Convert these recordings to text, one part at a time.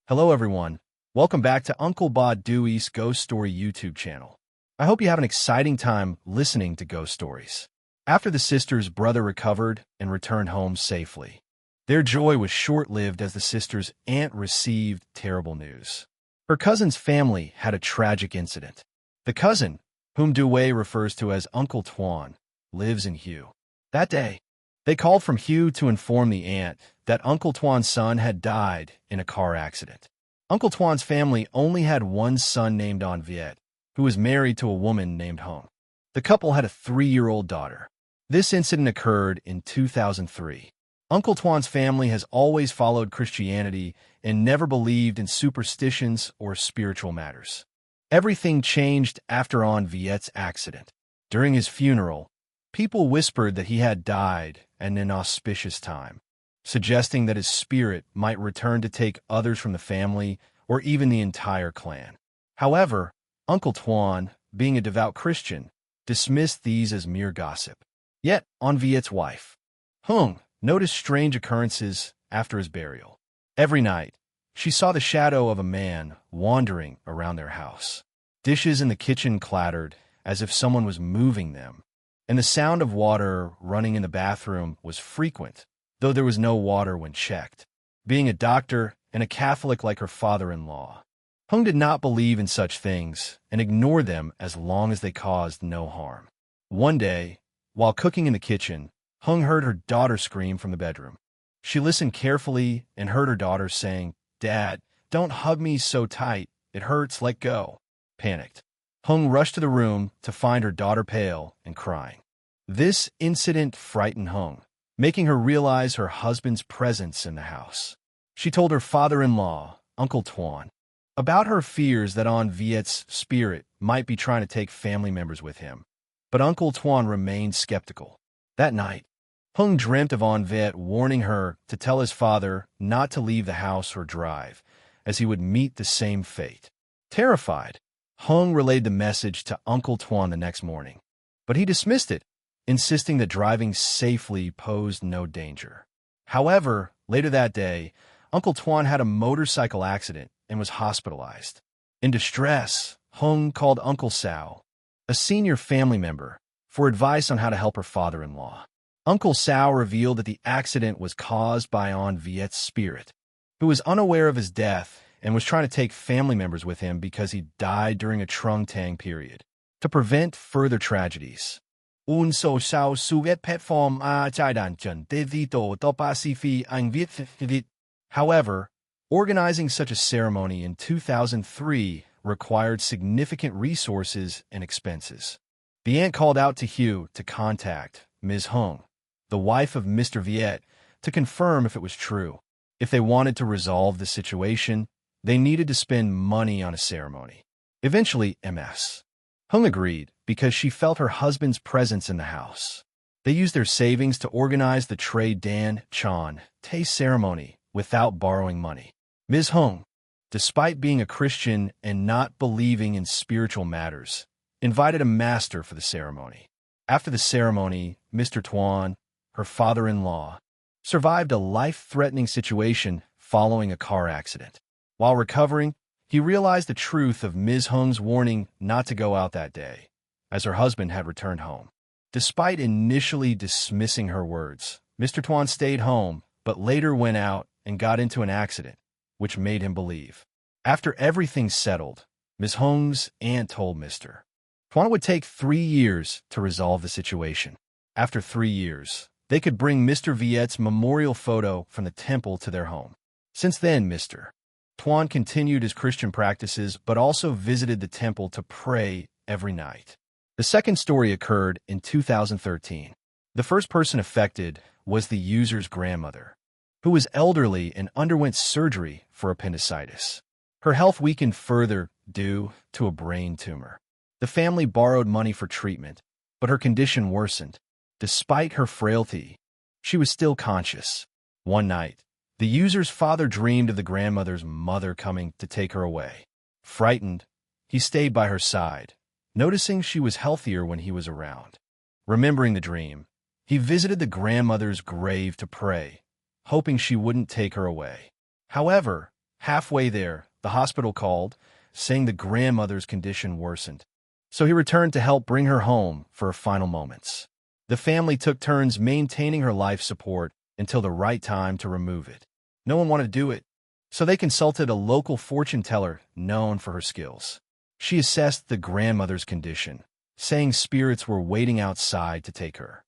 Hello everyone, welcome back to Uncle Bod Dewey's Ghost Story YouTube channel. I hope you have an exciting time listening to ghost stories. After the sisters' brother recovered and returned home safely, their joy was short-lived as the sisters' aunt received terrible news. Her cousin's family had a tragic incident. The cousin, whom Dewey refers to as Uncle Tuan, lives in Hue. That day, they called from Hue to inform the aunt that Uncle Tuan's son had died in a car accident. Uncle Tuan's family only had one son named Viet, who was married to a woman named Hung. The couple had a 3-year-old daughter. This incident occurred in 2003. Uncle Tuan's family has always followed Christianity and never believed in superstitions or spiritual matters. Everything changed after Viet's accident. During his funeral, people whispered that he had died at an inauspicious time, suggesting that his spirit might return to take others from the family or even the entire clan. However, Uncle Tuan, being a devout Christian, dismissed these as mere gossip. Yet, Viet's wife, Hung, noticed strange occurrences after his burial. Every night, she saw the shadow of a man wandering around their house. Dishes in the kitchen clattered as if someone was moving them, and the sound of water running in the bathroom was frequent, though there was no water when checked. Being a doctor and a Catholic like her father-in-law, Hung did not believe in such things and ignored them as long as they caused no harm. One day, while cooking in the kitchen, Hung heard her daughter scream from the bedroom. She listened carefully and heard her daughter saying, "Dad, don't hug me so tight. It hurts, let go." Panicked, Hung rushed to the room to find her daughter pale and crying. This incident frightened Hung, making her realize her husband's presence in the house. She told her father-in-law, Uncle Tuan, about her fears that Viet's spirit might be trying to take family members with him. But Uncle Tuan remained skeptical. That night, Hung dreamt of Viet warning her to tell his father not to leave the house or drive, as he would meet the same fate. Terrified, Hung relayed the message to Uncle Tuan the next morning, but he dismissed it, insisting that driving safely posed no danger. However, later that day, Uncle Tuan had a motorcycle accident and was hospitalized. In distress, Hung called Uncle Sao, a senior family member, for advice on how to help her father-in-law. Uncle Sao revealed that the accident was caused by Viet's spirit, who was unaware of his death and was trying to take family members with him because he died during a Trung Tang period. To prevent further tragedies, unsolved suet platform However, organizing such a ceremony in 2003 required significant resources and expenses. The aunt called out to Hugh to contact Ms. Hung, the wife of Mr. Viet, to confirm if it was true. If they wanted to resolve the situation, they needed to spend money on a ceremony. Eventually, Ms. Hung agreed because she felt her husband's presence in the house. They used their savings to organize the Tre Dan Chan Tay ceremony without borrowing money. Ms. Hung, despite being a Christian and not believing in spiritual matters, invited a master for the ceremony. After the ceremony, Mr. Tuan, her father-in-law, survived a life-threatening situation following a car accident. While recovering, he realized the truth of Ms. Hung's warning not to go out that day, as her husband had returned home. Despite initially dismissing her words, Mr. Tuan stayed home, but later went out and got into an accident, which made him believe. After everything settled, Ms. Hung's aunt told Mr. Tuan it would take 3 years to resolve the situation. After 3 years, they could bring Mr. Viet's memorial photo from the temple to their home. Since then, Mr. Tuan continued his Christian practices but also visited the temple to pray every night. The second story occurred in 2013. The first person affected was the user's grandmother, who was elderly and underwent surgery for appendicitis. Her health weakened further due to a brain tumor. The family borrowed money for treatment, but her condition worsened. Despite her frailty, she was still conscious. One night, the user's father dreamed of the grandmother's mother coming to take her away. Frightened, he stayed by her side, noticing she was healthier when he was around. Remembering the dream, he visited the grandmother's grave to pray, hoping she wouldn't take her away. However, Halfway there, the hospital called, saying the grandmother's condition worsened. So he returned to help bring her home for her final moments. The family took turns maintaining her life support until the right time to remove it. No one wanted to do it, so they consulted a local fortune teller known for her skills. She assessed the grandmother's condition, saying spirits were waiting outside to take her.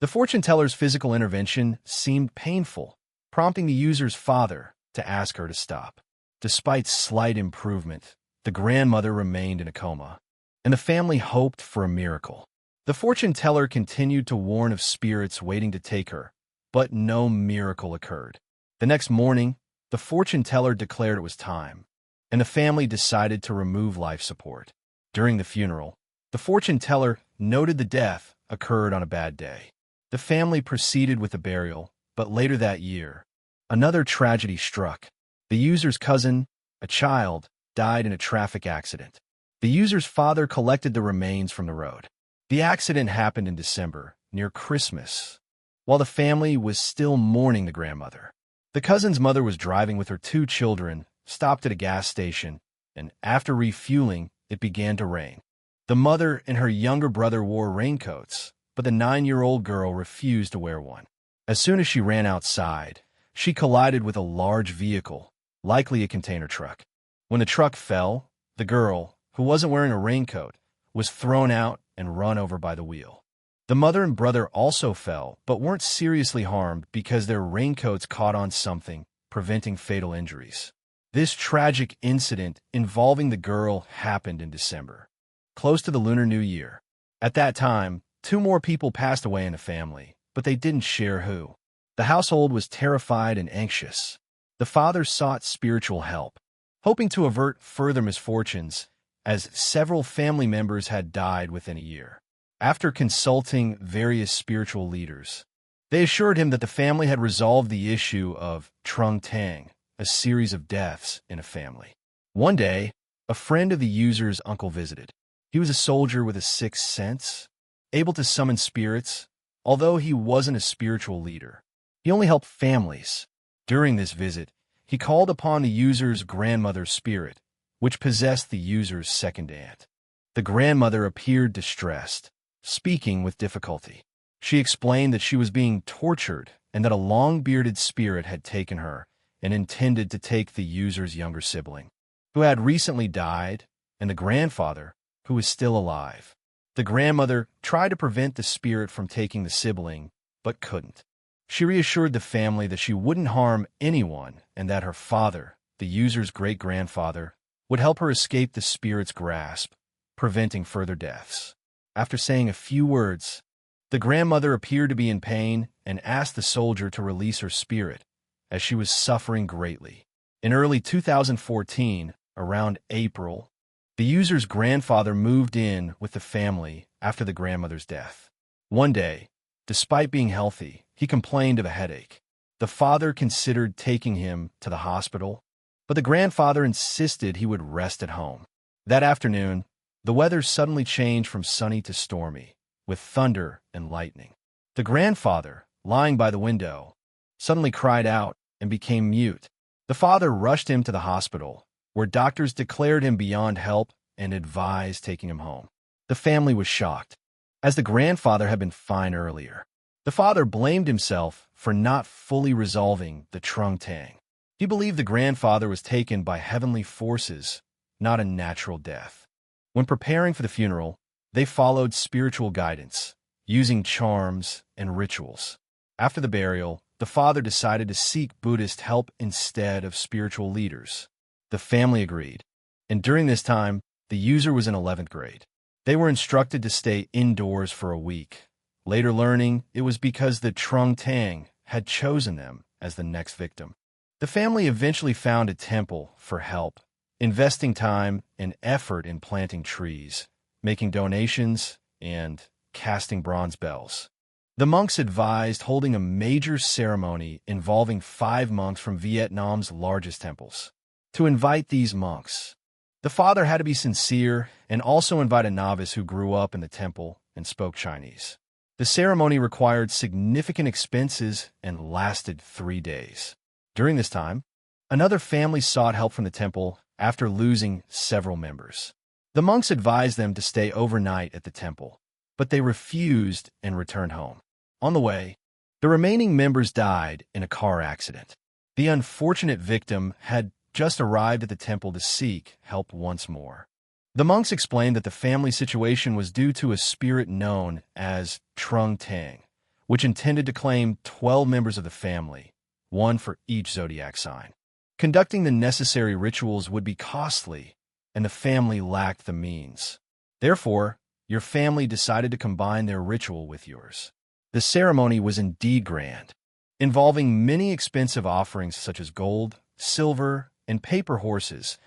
The fortune teller's physical intervention seemed painful, prompting the user's father to ask her to stop. Despite slight improvement, the grandmother remained in a coma, and the family hoped for a miracle. The fortune teller continued to warn of spirits waiting to take her, but no miracle occurred. The next morning, the fortune teller declared it was time, and the family decided to remove life support. During the funeral, the fortune teller noted the death occurred on a bad day. The family proceeded with the burial, but later that year, another tragedy struck. The user's cousin, a child, died in a traffic accident. The user's father collected the remains from the road. The accident happened in December, near Christmas, while the family was still mourning the grandmother. The cousin's mother was driving with her 2 children, stopped at a gas station, and after refueling, it began to rain. The mother and her younger brother wore raincoats, but the 9-year-old girl refused to wear one. As soon as she ran outside, she collided with a large vehicle, likely a container truck. When the truck fell, the girl, who wasn't wearing a raincoat, was thrown out and run over by the wheel. The mother and brother also fell, but weren't seriously harmed because their raincoats caught on something, preventing fatal injuries. This tragic incident involving the girl happened in December, close to the Lunar New Year. At that time, 2 more people passed away in the family, but they didn't share who. The household was terrified and anxious. The father sought spiritual help, hoping to avert further misfortunes, as several family members had died within a year. After consulting various spiritual leaders, they assured him that the family had resolved the issue of Trung Tang, a series of deaths in a family. One day, a friend of the user's uncle visited. He was a soldier with a 6th sense, able to summon spirits, although he wasn't a spiritual leader. He only helped families. During this visit, he called upon the user's grandmother's spirit, which possessed the user's second aunt. The grandmother appeared distressed, speaking with difficulty. She explained that she was being tortured and that a long-bearded spirit had taken her and intended to take the user's younger sibling, who had recently died, and the grandfather, who was still alive. The grandmother tried to prevent the spirit from taking the sibling, but couldn't. She reassured the family that she wouldn't harm anyone and that her father, the user's great-grandfather, would help her escape the spirit's grasp, preventing further deaths. After saying a few words, the grandmother appeared to be in pain and asked the soldier to release her spirit, as she was suffering greatly. In early 2014, around April, the user's grandfather moved in with the family after the grandmother's death. One day, despite being healthy, he complained of a headache. The father considered taking him to the hospital, but the grandfather insisted he would rest at home. That afternoon, the weather suddenly changed from sunny to stormy, with thunder and lightning. The grandfather, lying by the window, suddenly cried out and became mute. The father rushed him to the hospital, where doctors declared him beyond help and advised taking him home. The family was shocked, as the grandfather had been fine earlier. The father blamed himself for not fully resolving the Trung Tang. He believed the grandfather was taken by heavenly forces, not a natural death. When preparing for the funeral, they followed spiritual guidance, using charms and rituals. After the burial, the father decided to seek Buddhist help instead of spiritual leaders. The family agreed, and during this time, the user was in 11th grade. They were instructed to stay indoors for a week, later learning it was because the Trung Tang had chosen them as the next victim. The family eventually found a temple for help, investing time and effort in planting trees, making donations, and casting bronze bells. The monks advised holding a major ceremony involving 5 monks from Vietnam's largest temples. To invite these monks, the father had to be sincere and also invite a novice who grew up in the temple and spoke Chinese. The ceremony required significant expenses and lasted 3 days. During this time, Another family sought help from the temple after losing several members. The monks advised them to stay overnight at the temple, but they refused and returned home. On the way, the remaining members died in a car accident. The unfortunate victim had just arrived at the temple to seek help once more. The monks explained that the family situation was due to a spirit known as Trung Tang, which intended to claim 12 members of the family, one for each zodiac sign. Conducting the necessary rituals would be costly, and the family lacked the means. Therefore, your family decided to combine their ritual with yours. The ceremony was indeed grand, involving many expensive offerings such as gold, silver, and paper horses,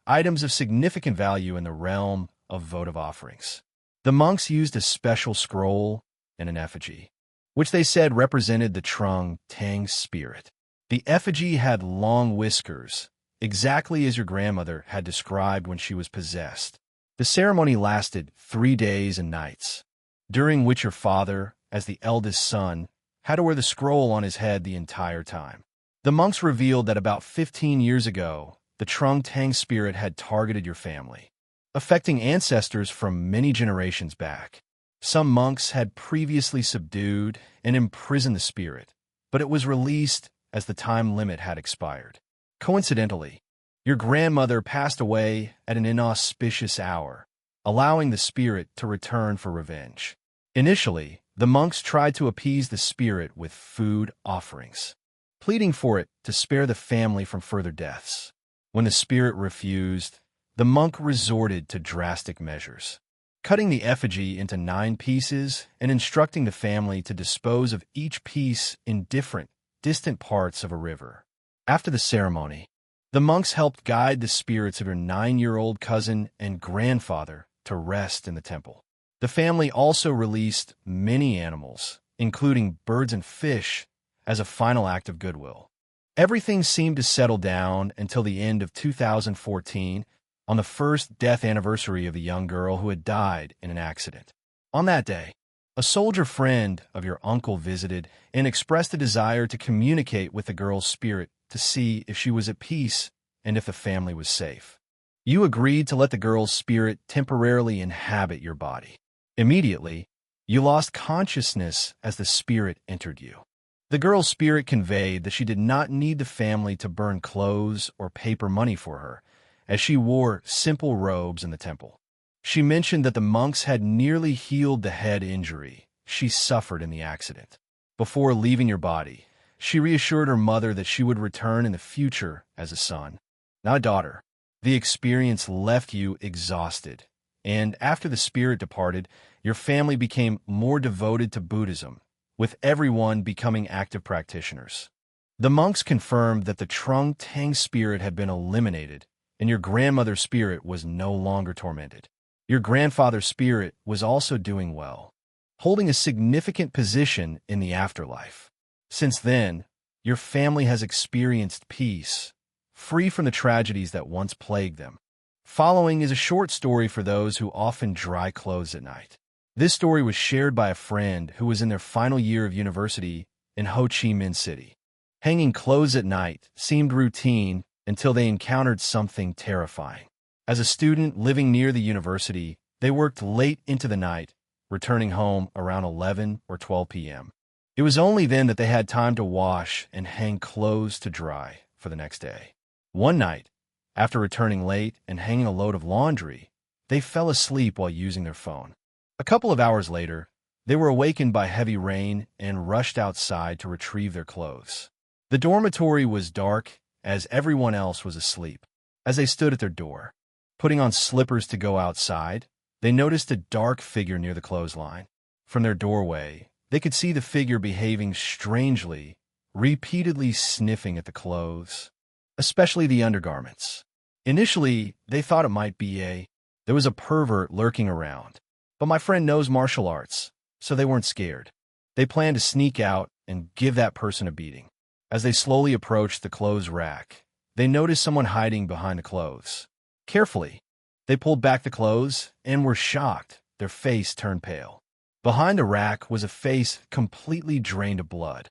items of significant value in the realm of votive offerings. The monks used a special scroll and an effigy, which they said represented the Trung Tang spirit. The effigy had long whiskers, exactly as your grandmother had described when she was possessed. The ceremony lasted 3 days and nights, during which your father, as the eldest son, had to wear the scroll on his head the entire time. The monks revealed that about 15 years ago, the Trung Tang spirit had targeted your family, affecting ancestors from many generations back. Some monks had previously subdued and imprisoned the spirit, but it was released as the time limit had expired. Coincidentally, your grandmother passed away at an inauspicious hour, allowing the spirit to return for revenge. Initially, the monks tried to appease the spirit with food offerings, pleading for it to spare the family from further deaths. When the spirit refused, the monk resorted to drastic measures, cutting the effigy into 9 pieces and instructing the family to dispose of each piece in different, distant parts of a river. After the ceremony, the monks helped guide the spirits of your 9-year-old cousin and grandfather to rest in the temple. The family also released many animals, including birds and fish, as a final act of goodwill. Everything seemed to settle down until the end of 2014, on the first death anniversary of the young girl who had died in an accident. On that day, a soldier friend of your uncle visited and expressed a desire to communicate with the girl's spirit to see if she was at peace and if the family was safe. You agreed to let the girl's spirit temporarily inhabit your body. Immediately, you lost consciousness as the spirit entered you. The girl's spirit conveyed that she did not need the family to burn clothes or paper money for her, as she wore simple robes in the temple. She mentioned that the monks had nearly healed the head injury she suffered in the accident. Before leaving your body, she reassured her mother that she would return in the future as a son, not a daughter. The experience left you exhausted, and after the spirit departed, your family became more devoted to Buddhism, with everyone becoming active practitioners. The monks confirmed that the Trung Tang spirit had been eliminated, and your grandmother's spirit was no longer tormented. Your grandfather's spirit was also doing well, holding a significant position in the afterlife. Since then, your family has experienced peace, free from the tragedies that once plagued them. Following is a short story for those who often dry clothes at night. This story was shared by a friend who was in their final year of university in Ho Chi Minh City. Hanging clothes at night seemed routine until they encountered something terrifying. As a student living near the university, they worked late into the night, returning home around 11 or 12 p.m. It was only then that they had time to wash and hang clothes to dry for the next day. One night, after returning late and hanging a load of laundry, they fell asleep while using their phone. A couple of hours later, they were awakened by heavy rain and rushed outside to retrieve their clothes. The dormitory was dark, as everyone else was asleep. As they stood at their door, putting on slippers to go outside, they noticed a dark figure near the clothesline. From their doorway, they could see the figure behaving strangely, repeatedly sniffing at the clothes, especially the undergarments. Initially, they thought it might be there was a pervert lurking around. But my friend knows martial arts, so they weren't scared. They planned to sneak out and give that person a beating. As they slowly approached the clothes rack, they noticed someone hiding behind the clothes. Carefully, they pulled back the clothes and were shocked. Their face turned pale. Behind the rack was a face completely drained of blood.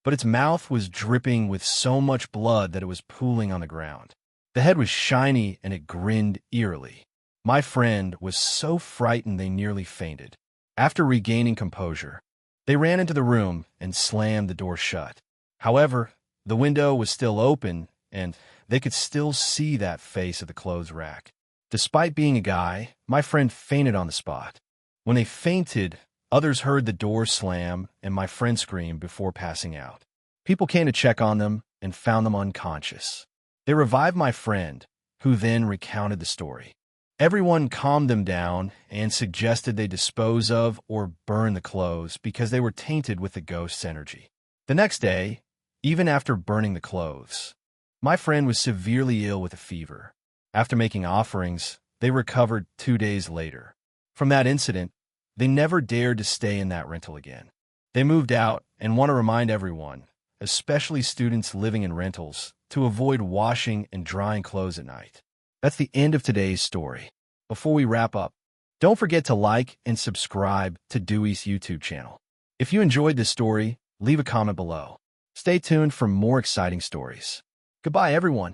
but its mouth was dripping with so much blood that it was pooling on the ground. The head was shiny and it grinned eerily. My friend was so frightened they nearly fainted. After regaining composure, they ran into the room and slammed the door shut. However, the window was still open, and they could still see that face at the clothes rack. Despite being a guy, my friend fainted on the spot. When they fainted, others heard the door slam and my friend scream before passing out. People came to check on them and found them unconscious. They revived my friend, who then recounted the story. Everyone calmed them down and suggested they dispose of or burn the clothes because they were tainted with the ghost's energy. The next day, even after burning the clothes, my friend was severely ill with a fever. After making offerings, they recovered 2 days later. From that incident, they never dared to stay in that rental again. They moved out and want to remind everyone, especially students living in rentals, to avoid washing and drying clothes at night. That's the end of today's story. Before we wrap up, don't forget to like and subscribe to Dewey's YouTube channel. If you enjoyed this story, leave a comment below. Stay tuned for more exciting stories. Goodbye, everyone.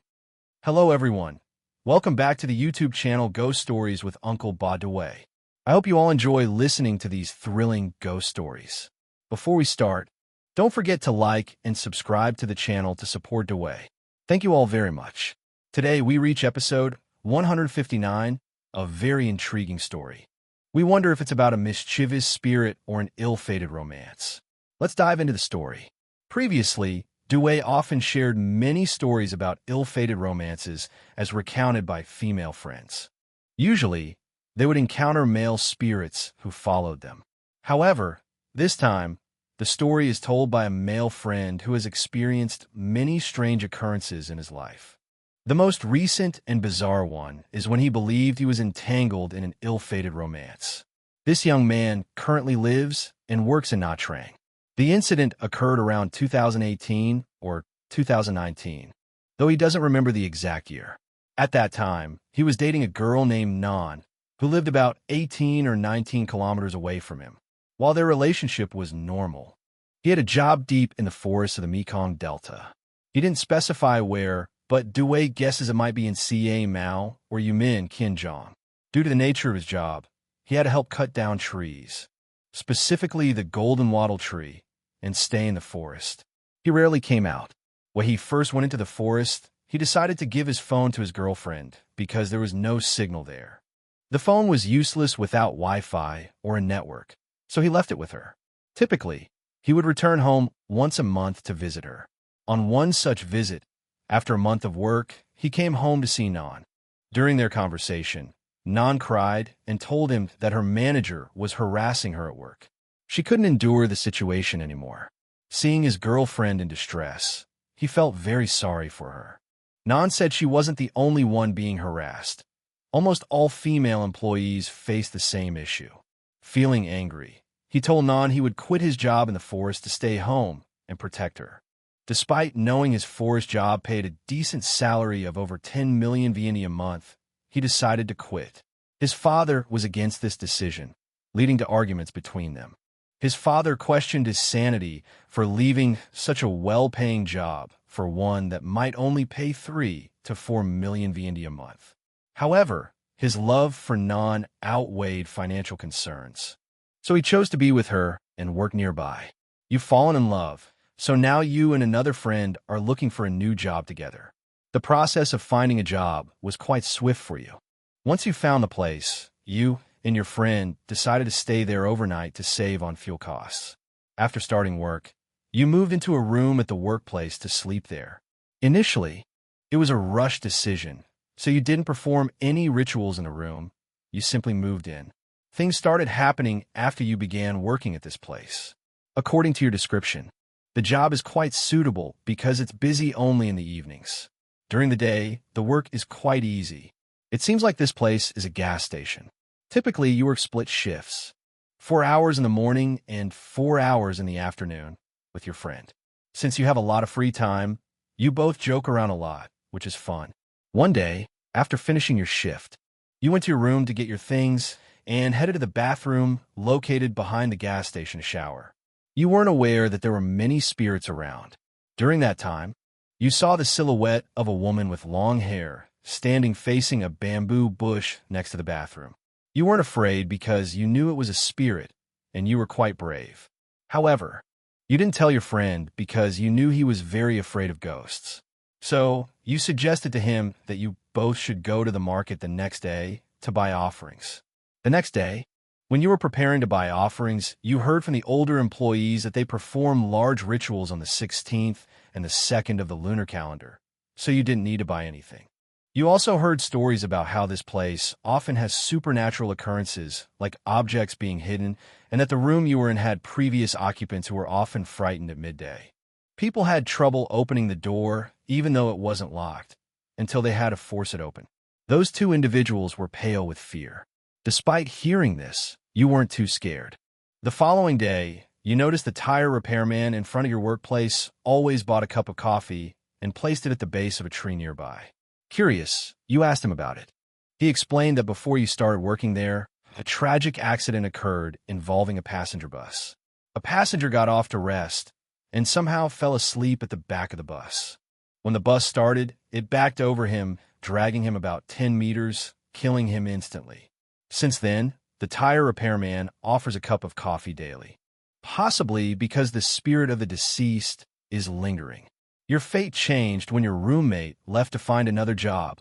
Hello, everyone. Welcome back to the YouTube channel Ghost Stories with Uncle Ba Dewey. I hope you all enjoy listening to these thrilling ghost stories. Before we start, don't forget to like and subscribe to the channel to support Dewey. Thank you all very much. Today, we reach episode 159, a very intriguing story. We wonder if it's about a mischievous spirit or an ill-fated romance. Let's dive into the story. Previously, Dewey often shared many stories about ill-fated romances as recounted by female friends. Usually, they would encounter male spirits who followed them. However, this time, the story is told by a male friend who has experienced many strange occurrences in his life. The most recent and bizarre one is when he believed he was entangled in an ill-fated romance. This young man currently lives and works in Nha Trang. The incident occurred around 2018 or 2019, though he doesn't remember the exact year. At that time, he was dating a girl named Nan, who lived about 18 or 19 kilometers away from him. While their relationship was normal, he had a job deep in the forests of the Mekong Delta. He didn't specify where, but Dewey guesses it might be in Ca Mau or Yumin Kinjong. Due to the nature of his job, he had to help cut down trees, specifically the golden wattle tree, and stay in the forest. He rarely came out. When he first went into the forest, he decided to give his phone to his girlfriend because there was no signal there. The phone was useless without Wi-Fi or a network, so he left it with her. Typically, he would return home once a month to visit her. On one such visit, after a month of work, he came home to see Nan. During their conversation, Nan cried and told him that her manager was harassing her at work. She couldn't endure the situation anymore. Seeing his girlfriend in distress, he felt very sorry for her. Nan said she wasn't the only one being harassed. Almost all female employees faced the same issue. Feeling angry, he told Nan he would quit his job in the forest to stay home and protect her. Despite knowing his forest job paid a decent salary of over 10 million VND a month, he decided to quit. His father was against this decision, leading to arguments between them. His father questioned his sanity for leaving such a well-paying job for one that might only pay 3 to 4 million VND a month. However, his love for Nan outweighed financial concerns. So he chose to be with her and work nearby. You've fallen in love. So now you and another friend are looking for a new job together. The process of finding a job was quite swift for you. Once you found the place, you and your friend decided to stay there overnight to save on fuel costs. After starting work, you moved into a room at the workplace to sleep there. Initially, it was a rushed decision, so you didn't perform any rituals in the room. You simply moved in. Things started happening after you began working at this place. According to your description, the job is quite suitable because it's busy only in the evenings. During the day, the work is quite easy. It seems like this place is a gas station. Typically, you work split shifts, 4 hours in the morning and 4 hours in the afternoon with your friend. Since you have a lot of free time, you both joke around a lot, which is fun. One day, after finishing your shift, you went to your room to get your things and headed to the bathroom located behind the gas station to shower. You weren't aware that there were many spirits around. During that time, you saw the silhouette of a woman with long hair standing facing a bamboo bush next to the bathroom. You weren't afraid because you knew it was a spirit, and you were quite brave. However, you didn't tell your friend because you knew he was very afraid of ghosts. So, you suggested to him that you both should go to the market the next day to buy offerings. The next day, when you were preparing to buy offerings, you heard from the older employees that they perform large rituals on the 16th and the 2nd of the lunar calendar, so you didn't need to buy anything. You also heard stories about how this place often has supernatural occurrences, like objects being hidden, and that the room you were in had previous occupants who were often frightened at midday. People had trouble opening the door, even though it wasn't locked, until they had to force it open. Those two individuals were pale with fear. Despite hearing this, you weren't too scared. The following day, you noticed the tire repairman in front of your workplace always bought a cup of coffee and placed it at the base of a tree nearby. Curious, you asked him about it. He explained that before you started working there, a tragic accident occurred involving a passenger bus. A passenger got off to rest and somehow fell asleep at the back of the bus. When the bus started, it backed over him, dragging him about 10 meters, killing him instantly. Since then, the tire repairman offers a cup of coffee daily, possibly because the spirit of the deceased is lingering. Your fate changed when your roommate left to find another job,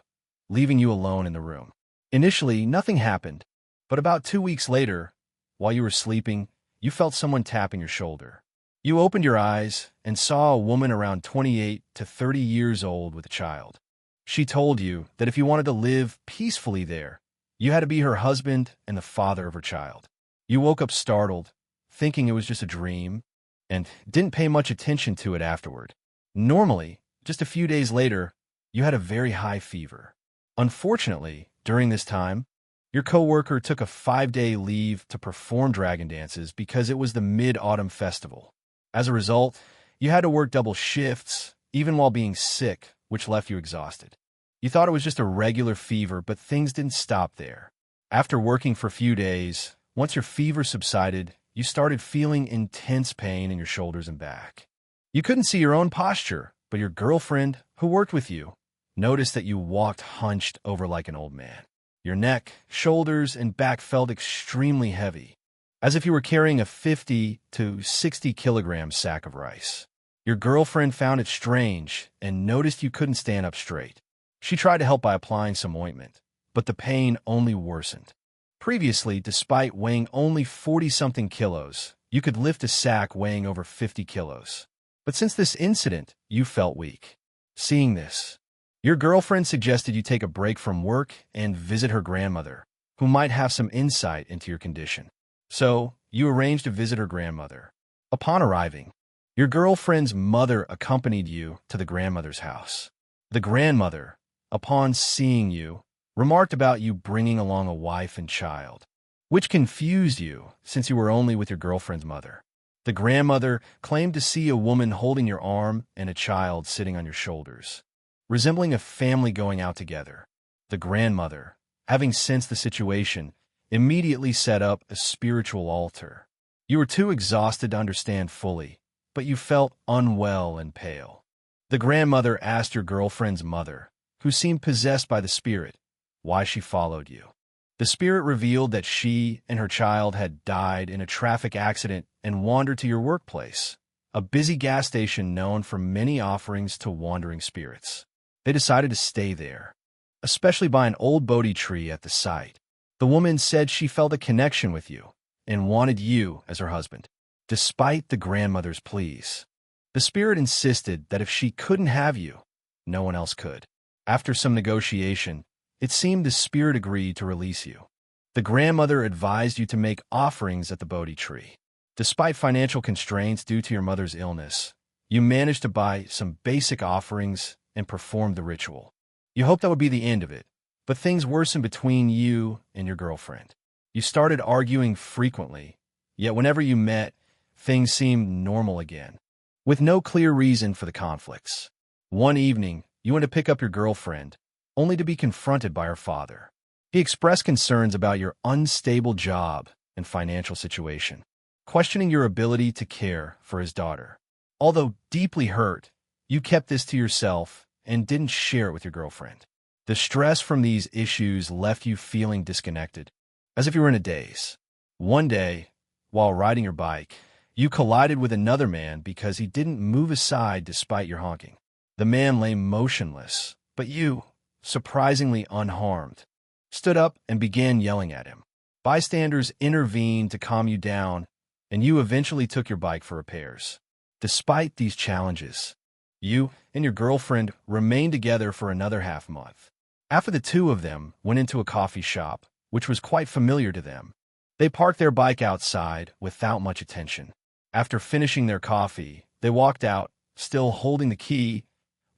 leaving you alone in the room. Initially, nothing happened, but about 2 weeks later, while you were sleeping, you felt someone tapping your shoulder. You opened your eyes and saw a woman around 28 to 30 years old with a child. She told you that if you wanted to live peacefully there, you had to be her husband and the father of her child. You woke up startled, thinking it was just a dream, and didn't pay much attention to it afterward. Normally, just a few days later, you had a very high fever. Unfortunately, during this time, your coworker took a 5-day leave to perform dragon dances because it was the Mid-Autumn Festival. As a result, you had to work double shifts, even while being sick, which left you exhausted. You thought it was just a regular fever, but things didn't stop there. After working for a few days, once your fever subsided, you started feeling intense pain in your shoulders and back. You couldn't see your own posture, but your girlfriend, who worked with you, noticed that you walked hunched over like an old man. Your neck, shoulders, and back felt extremely heavy, as if you were carrying a 50 to 60 kilogram sack of rice. Your girlfriend found it strange and noticed you couldn't stand up straight. She tried to help by applying some ointment, but the pain only worsened. Previously, despite weighing only 40-something kilos, you could lift a sack weighing over 50 kilos. But since this incident, you felt weak. Seeing this, your girlfriend suggested you take a break from work and visit her grandmother, who might have some insight into your condition. So, you arranged to visit her grandmother. Upon arriving, your girlfriend's mother accompanied you to the grandmother's house. The grandmother, upon seeing you, remarked about you bringing along a wife and child, which confused you since you were only with your girlfriend's mother. The grandmother claimed to see a woman holding your arm and a child sitting on your shoulders, resembling a family going out together. The grandmother, having sensed the situation, immediately set up a spiritual altar. You were too exhausted to understand fully, but you felt unwell and pale. The grandmother asked your girlfriend's mother, who seemed possessed by the spirit, why she followed you. The spirit revealed that she and her child had died in a traffic accident and wandered to your workplace, a busy gas station known for many offerings to wandering spirits. They decided to stay there, especially by an old Bodhi tree at the site. The woman said she felt a connection with you and wanted you as her husband, despite the grandmother's pleas. The spirit insisted that if she couldn't have you, no one else could. After some negotiation, it seemed the spirit agreed to release you. The grandmother advised you to make offerings at the Bodhi tree. Despite financial constraints due to your mother's illness, you managed to buy some basic offerings and perform the ritual. You hoped that would be the end of it, but things worsened between you and your girlfriend. You started arguing frequently, yet whenever you met, things seemed normal again, with no clear reason for the conflicts. One evening, you went to pick up your girlfriend, only to be confronted by her father. He expressed concerns about your unstable job and financial situation. questioning your ability to care for his daughter. Although deeply hurt, you kept this to yourself and didn't share it with your girlfriend. The stress from these issues left you feeling disconnected, as if you were in a daze. One day, while riding your bike, you collided with another man because he didn't move aside despite your honking. The man lay motionless, but you, surprisingly unharmed, stood up and began yelling at him. Bystanders intervened to calm you down, and you eventually took your bike for repairs. Despite these challenges, you and your girlfriend remained together for another half-month. After the two of them went into a coffee shop, which was quite familiar to them, they parked their bike outside without much attention. After finishing their coffee, they walked out, still holding the key,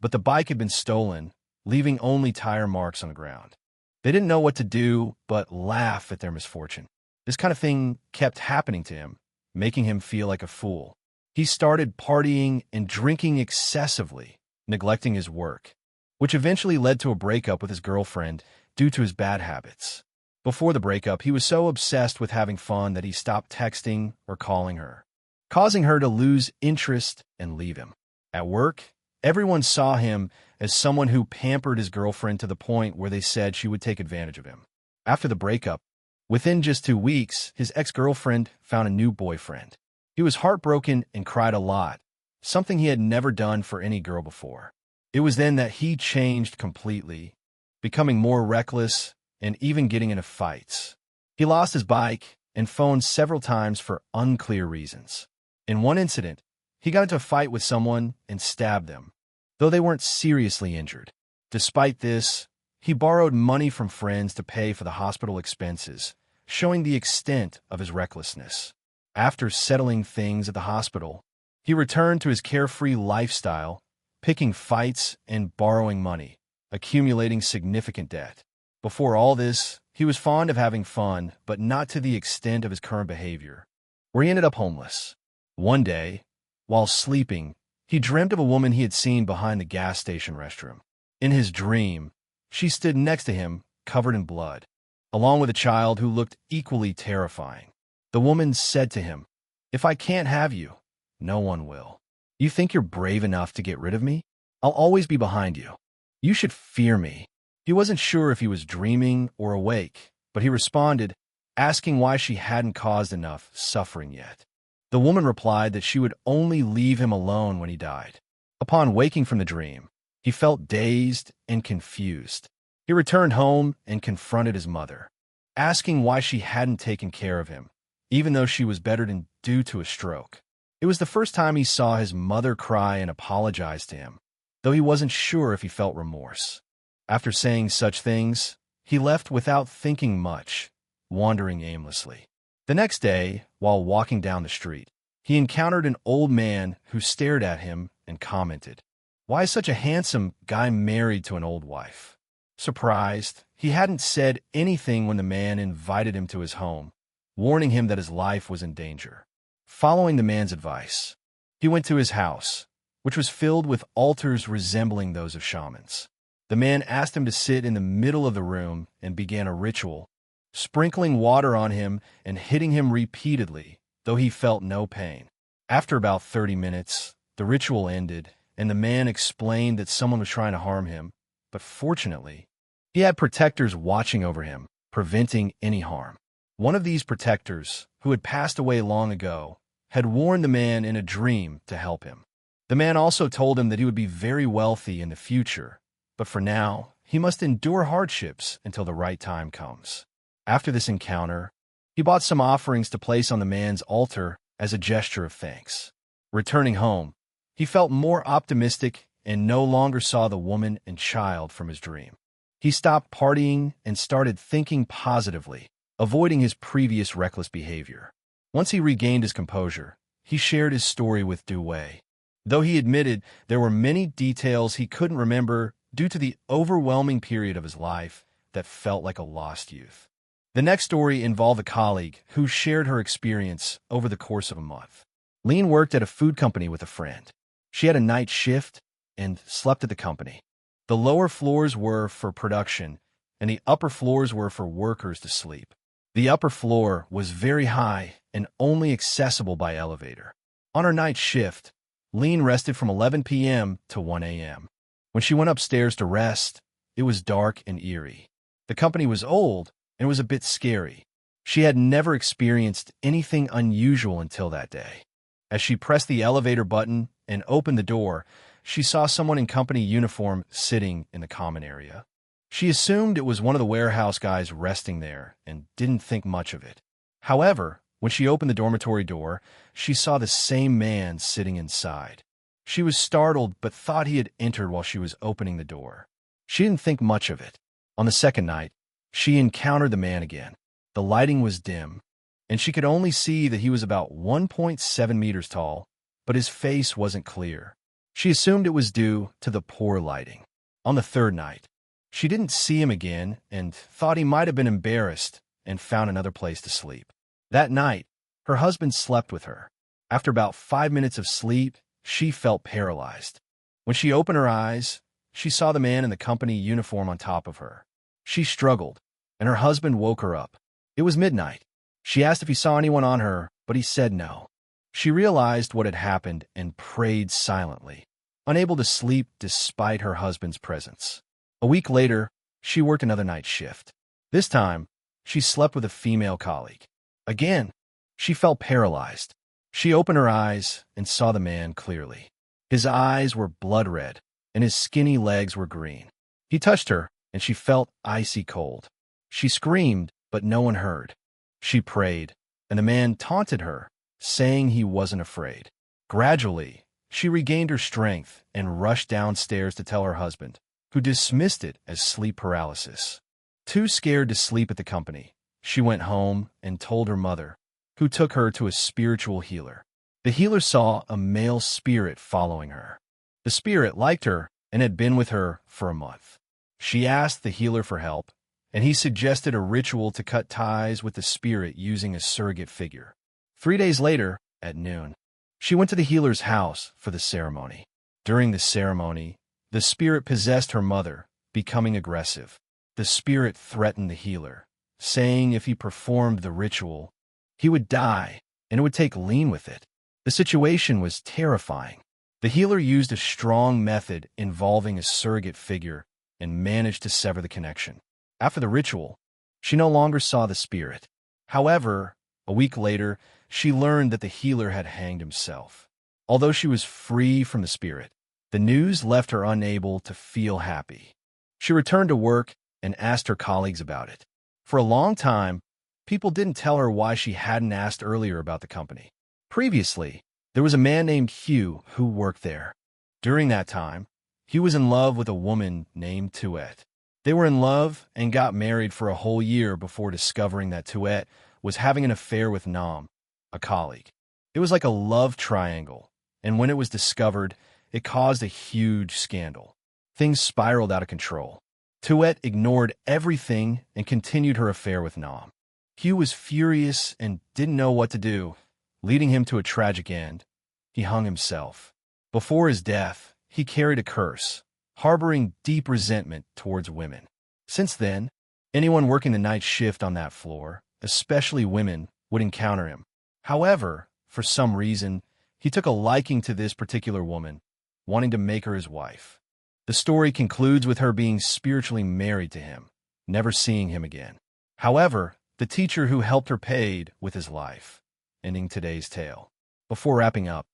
but the bike had been stolen, leaving only tire marks on the ground. They didn't know what to do but laugh at their misfortune. This kind of thing kept happening to him, making him feel like a fool. He started partying and drinking excessively, neglecting his work, which eventually led to a breakup with his girlfriend due to his bad habits. Before the breakup, he was so obsessed with having fun that he stopped texting or calling her, causing her to lose interest and leave him. At work, everyone saw him as someone who pampered his girlfriend to the point where they said she would take advantage of him. After the breakup, within just 2 weeks, his ex-girlfriend found a new boyfriend. He was heartbroken and cried a lot, something he had never done for any girl before. It was then that he changed completely, becoming more reckless and even getting into fights. He lost his bike and phoned several times for unclear reasons. In one incident, he got into a fight with someone and stabbed them, though they weren't seriously injured. Despite this, he borrowed money from friends to pay for the hospital expenses, showing the extent of his recklessness. After settling things at the hospital, he returned to his carefree lifestyle, picking fights and borrowing money, accumulating significant debt. Before all this, he was fond of having fun, but not to the extent of his current behavior, where he ended up homeless. One day, while sleeping, he dreamt of a woman he had seen behind the gas station restroom. In his dream, she stood next to him, covered in blood, along with a child who looked equally terrifying. The woman said to him, "If I can't have you, no one will. You think you're brave enough to get rid of me? I'll always be behind you. You should fear me." He wasn't sure if he was dreaming or awake, but he responded, asking why she hadn't caused enough suffering yet. The woman replied that she would only leave him alone when he died. Upon waking from the dream, he felt dazed and confused. He returned home and confronted his mother, asking why she hadn't taken care of him, even though she was bedridden due to a stroke. It was the first time he saw his mother cry and apologize to him, though he wasn't sure if he felt remorse. After saying such things, he left without thinking much, wandering aimlessly. The next day, while walking down the street, he encountered an old man who stared at him and commented, "Why is such a handsome guy married to an old wife?" Surprised, he hadn't said anything when the man invited him to his home, warning him that his life was in danger. Following the man's advice, he went to his house, which was filled with altars resembling those of shamans. The man asked him to sit in the middle of the room and began a ritual, sprinkling water on him and hitting him repeatedly, though he felt no pain. After about 30 minutes, the ritual ended, and the man explained that someone was trying to harm him, but fortunately, he had protectors watching over him, preventing any harm. One of these protectors, who had passed away long ago, had warned the man in a dream to help him. The man also told him that he would be very wealthy in the future, but for now, he must endure hardships until the right time comes. After this encounter, he bought some offerings to place on the man's altar as a gesture of thanks. Returning home, he felt more optimistic and no longer saw the woman and child from his dream. He stopped partying and started thinking positively, avoiding his previous reckless behavior. Once he regained his composure, he shared his story with Duy, though he admitted there were many details he couldn't remember due to the overwhelming period of his life that felt like a lost youth. The next story involved a colleague who shared her experience over the course of a month. Lean worked at a food company with a friend. She had a night shift and slept at the company. The lower floors were for production, and the upper floors were for workers to sleep. The upper floor was very high and only accessible by elevator. On her night shift, Lean rested from 11 p.m. to 1 a.m. When she went upstairs to rest, it was dark and eerie. The company was old and was a bit scary. She had never experienced anything unusual until that day. As she pressed the elevator button and opened the door, she saw someone in company uniform sitting in the common area. She assumed it was one of the warehouse guys resting there and didn't think much of it. However, when she opened the dormitory door, she saw the same man sitting inside. She was startled but thought he had entered while she was opening the door. She didn't think much of it. On the second night, she encountered the man again. The lighting was dim, and she could only see that he was about 1.7 meters tall, but his face wasn't clear. She assumed it was due to the poor lighting. On the third night, she didn't see him again and thought he might have been embarrassed and found another place to sleep. That night, her husband slept with her. After about 5 minutes of sleep, she felt paralyzed. When she opened her eyes, she saw the man in the company uniform on top of her. She struggled, and her husband woke her up. It was midnight. She asked if he saw anyone on her, but he said no. She realized what had happened and prayed silently, unable to sleep despite her husband's presence. A week later, she worked another night shift. This time, she slept with a female colleague. Again, she felt paralyzed. She opened her eyes and saw the man clearly. His eyes were blood red, and his skinny legs were green. He touched her, and she felt icy cold. She screamed, but no one heard. She prayed, and the man taunted her, saying he wasn't afraid. Gradually, she regained her strength and rushed downstairs to tell her husband, who dismissed it as sleep paralysis. Too scared to sleep at the company, she went home and told her mother, who took her to a spiritual healer. The healer saw a male spirit following her. The spirit liked her and had been with her for a month. She asked the healer for help, and he suggested a ritual to cut ties with the spirit using a surrogate figure. 3 days later, at noon, she went to the healer's house for the ceremony. During the ceremony, the spirit possessed her mother, becoming aggressive. The spirit threatened the healer, saying if he performed the ritual, he would die, and it would take Lean with it. The situation was terrifying. The healer used a strong method involving a surrogate figure and managed to sever the connection. After the ritual, she no longer saw the spirit. However, a week later, she learned that the healer had hanged himself. Although she was free from the spirit, the news left her unable to feel happy. She returned to work and asked her colleagues about it. For a long time, people didn't tell her why she hadn't asked earlier about the company. Previously, there was a man named Hugh who worked there. During that time, Hugh was in love with a woman named Tuet. They were in love and got married for a whole year before discovering that Tuet was having an affair with Nam, a colleague. It was like a love triangle, and when it was discovered, it caused a huge scandal. Things spiraled out of control. Tuet ignored everything and continued her affair with Nam. Hugh was furious and didn't know what to do, leading him to a tragic end. He hung himself. Before his death, he carried a curse, harboring deep resentment towards women. Since then, anyone working the night shift on that floor, especially women, would encounter him. However, for some reason, he took a liking to this particular woman, wanting to make her his wife. The story concludes with her being spiritually married to him, never seeing him again. However, the teacher who helped her paid with his life, ending today's tale. Before wrapping up,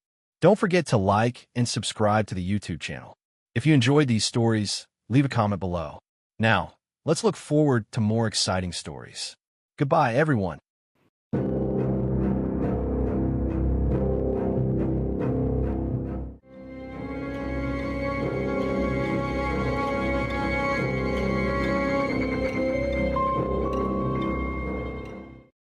don't forget to like and subscribe to the YouTube channel. If you enjoyed these stories, leave a comment below. Now, let's look forward to more exciting stories. Goodbye, everyone.